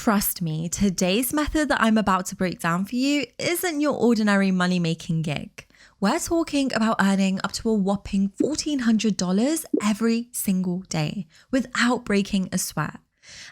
Trust me, today's method that I'm about to break down for you isn't your ordinary money-making gig. We're talking about earning up to a whopping $1,400 every single day without breaking a sweat.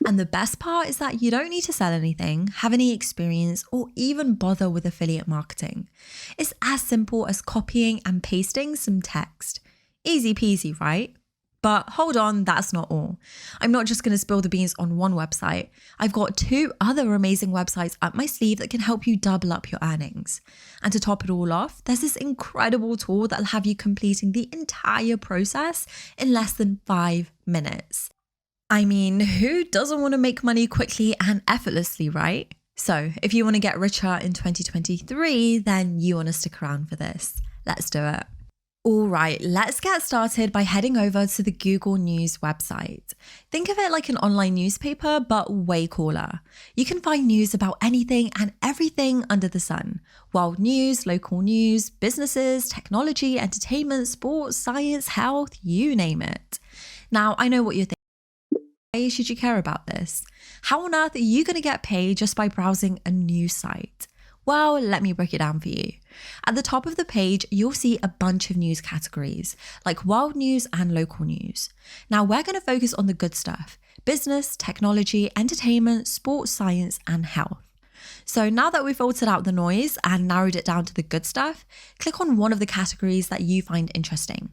And the best part is that you don't need to sell anything, have any experience, or even bother with affiliate marketing. It's as simple as copying and pasting some text. Easy peasy, right? But hold on, that's not all. I'm not just going to spill the beans on one website. I've got 2 other amazing websites up my sleeve that can help you double up your earnings. And to top it all off, there's this incredible tool that'll have you completing the entire process in less than 5 minutes. I mean, who doesn't want to make money quickly and effortlessly, right? So if you want to get richer in 2023, then you want to stick around for this. Let's do it. All right, let's get started by heading over to the Google News website. Think of it like an online newspaper, but way cooler. You can find news about anything and everything under the sun. World news, local news, businesses, technology, entertainment, sports, science, health, you name it. Now, I know what you're thinking. Why should you care about this? How on earth are you going to get paid just by browsing a news site? Well, let me break it down for you. At the top of the page, you'll see a bunch of news categories, like world news and local news. Now, we're going to focus on the good stuff: business, technology, entertainment, sports, science, and health. So now that we've filtered out the noise and narrowed it down to the good stuff, click on one of the categories that you find interesting.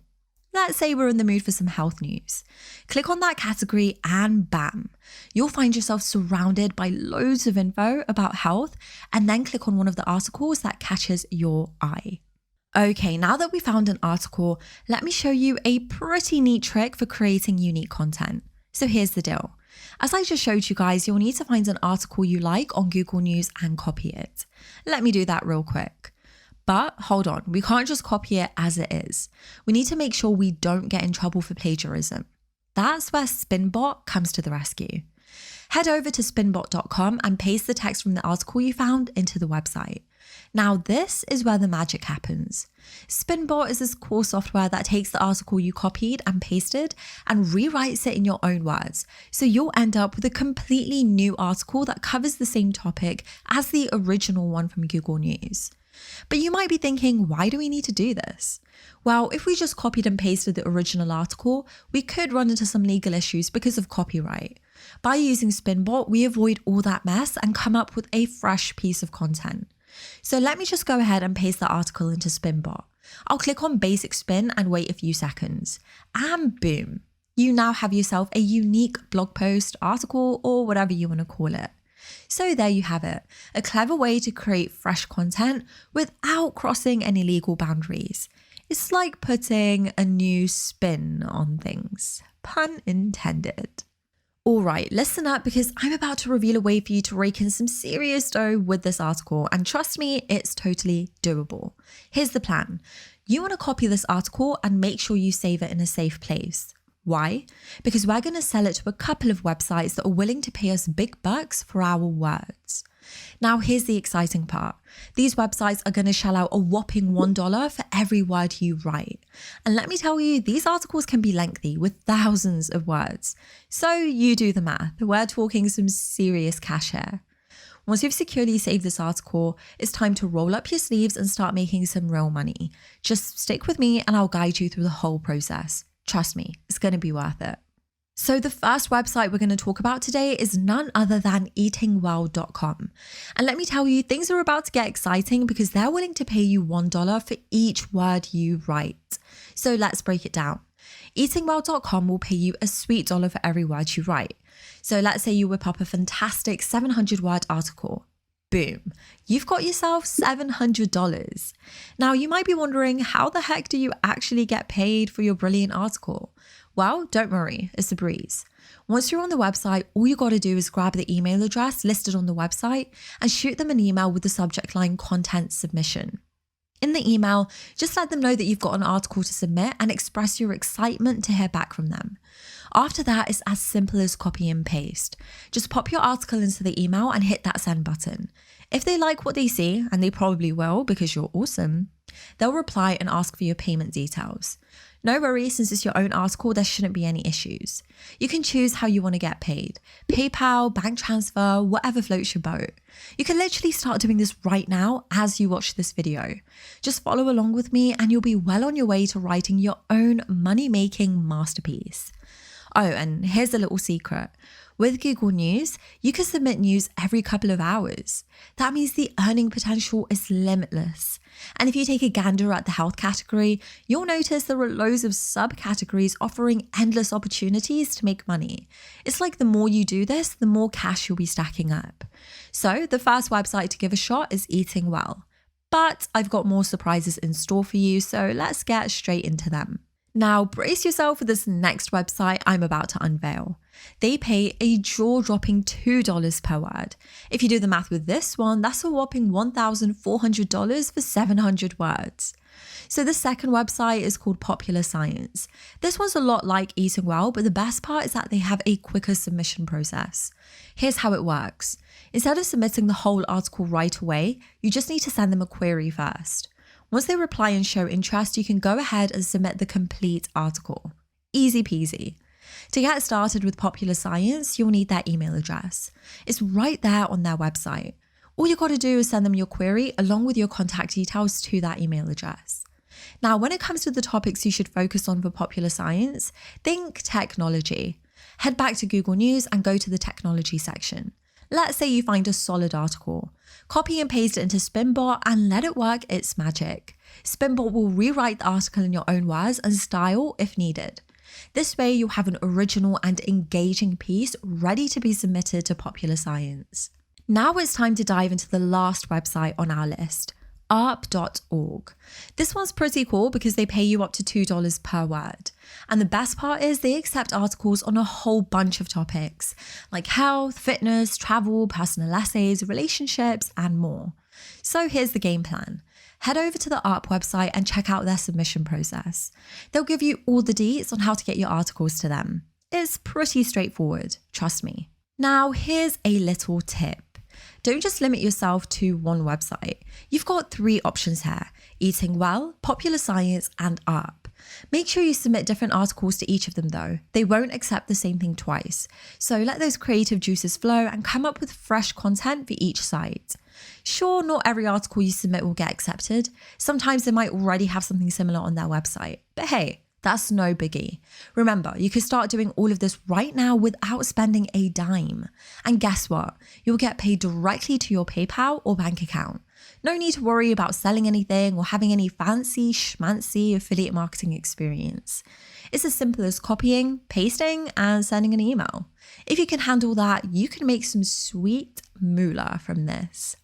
Let's say we're in the mood for some health news. Click on that category and bam, you'll find yourself surrounded by loads of info about health, and then click on one of the articles that catches your eye. Okay, now that we found an article, let me show you a pretty neat trick for creating unique content. So here's the deal. As I just showed you guys, you'll need to find an article you like on Google News and copy it. Let me do that real quick. But hold on, we can't just copy it as it is. We need to make sure we don't get in trouble for plagiarism. That's where Spinbot comes to the rescue. Head over to spinbot.com and paste the text from the article you found into the website. Now this is where the magic happens. Spinbot is this cool software that takes the article you copied and pasted and rewrites it in your own words. So you'll end up with a completely new article that covers the same topic as the original one from Google News. But you might be thinking, why do we need to do this? Well, if we just copied and pasted the original article, we could run into some legal issues because of copyright. By using Spinbot, we avoid all that mess and come up with a fresh piece of content. So let me just go ahead and paste the article into Spinbot. I'll click on Basic Spin and wait a few seconds. And boom, you now have yourself a unique blog post, article, or whatever you want to call it. So there you have it, a clever way to create fresh content without crossing any legal boundaries. It's like putting a new spin on things, pun intended. All right, listen up because I'm about to reveal a way for you to rake in some serious dough with this article, and trust me, it's totally doable. Here's the plan. You want to copy this article and make sure you save it in a safe place. Why? Because we're going to sell it to a couple of websites that are willing to pay us big bucks for our words. Now, here's the exciting part. These websites are going to shell out a whopping $1 for every word you write. And let me tell you, these articles can be lengthy with thousands of words. So you do the math. We're talking some serious cash here. Once you've securely saved this article, it's time to roll up your sleeves and start making some real money. Just stick with me and I'll guide you through the whole process. Trust me, it's going to be worth it. So the first website we're going to talk about today is none other than EatingWell.com. And let me tell you, things are about to get exciting because they're willing to pay you $1 for each word you write. So let's break it down. EatingWell.com will pay you a sweet dollar for every word you write. So let's say you whip up a fantastic 700-word article. Boom, you've got yourself $700. Now, you might be wondering, how the heck do you actually get paid for your brilliant article? Well, don't worry, it's a breeze. Once you're on the website, all you got to do is grab the email address listed on the website and shoot them an email with the subject line content submission. In the email, just let them know that you've got an article to submit and express your excitement to hear back from them. After that, it's as simple as copy and paste. Just pop your article into the email and hit that send button. If they like what they see, and they probably will because you're awesome, they'll reply and ask for your payment details. No worries, since it's your own article, there shouldn't be any issues. You can choose how you want to get paid. PayPal, bank transfer, whatever floats your boat. You can literally start doing this right now as you watch this video. Just follow along with me and you'll be well on your way to writing your own money-making masterpiece. Oh, and here's a little secret. With Google News, you can submit news every couple of hours. That means the earning potential is limitless. And if you take a gander at the health category, you'll notice there are loads of subcategories offering endless opportunities to make money. It's like the more you do this, the more cash you'll be stacking up. So the first website to give a shot is EatingWell. But I've got more surprises in store for you, so let's get straight into them. Now, brace yourself for this next website I'm about to unveil. They pay a jaw-dropping $2 per word. If you do the math with this one, that's a whopping $1,400 for 700 words. So the second website is called Popular Science. This one's a lot like EatingWell, but the best part is that they have a quicker submission process. Here's how it works. Instead of submitting the whole article right away, you just need to send them a query first. Once they reply and show interest, you can go ahead and submit the complete article. Easy peasy. To get started with Popular Science, you'll need their email address. It's right there on their website. All you got to do is send them your query along with your contact details to that email address. Now, when it comes to the topics you should focus on for Popular Science, think technology. Head back to Google News and go to the technology section. Let's say you find a solid article. Copy and paste it into Spinbot and let it work its magic. Spinbot will rewrite the article in your own words and style if needed. This way you'll have an original and engaging piece ready to be submitted to Popular Science. Now it's time to dive into the last website on our list, AARP.org. This one's pretty cool because they pay you up to $2 per word. And the best part is they accept articles on a whole bunch of topics like health, fitness, travel, personal essays, relationships, and more. So here's the game plan. Head over to the AARP website and check out their submission process. They'll give you all the deets on how to get your articles to them. It's pretty straightforward, trust me. Now here's a little tip. Don't just limit yourself to one website. You've got 3 options here: EatingWell, Popular Science, and AARP. Make sure you submit different articles to each of them though. They won't accept the same thing twice. So let those creative juices flow and come up with fresh content for each site. Sure, not every article you submit will get accepted. Sometimes they might already have something similar on their website. But hey, that's no biggie. Remember, you can start doing all of this right now without spending a dime. And guess what? You'll get paid directly to your PayPal or bank account. No need to worry about selling anything or having any fancy schmancy affiliate marketing experience. It's as simple as copying, pasting, and sending an email. If you can handle that, you can make some sweet moolah from this.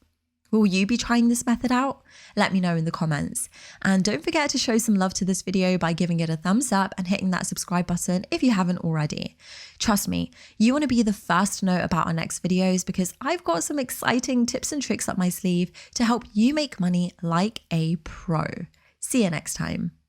Will you be trying this method out? Let me know in the comments. And don't forget to show some love to this video by giving it a thumbs up and hitting that subscribe button if you haven't already. Trust me, you want to be the first to know about our next videos because I've got some exciting tips and tricks up my sleeve to help you make money like a pro. See you next time.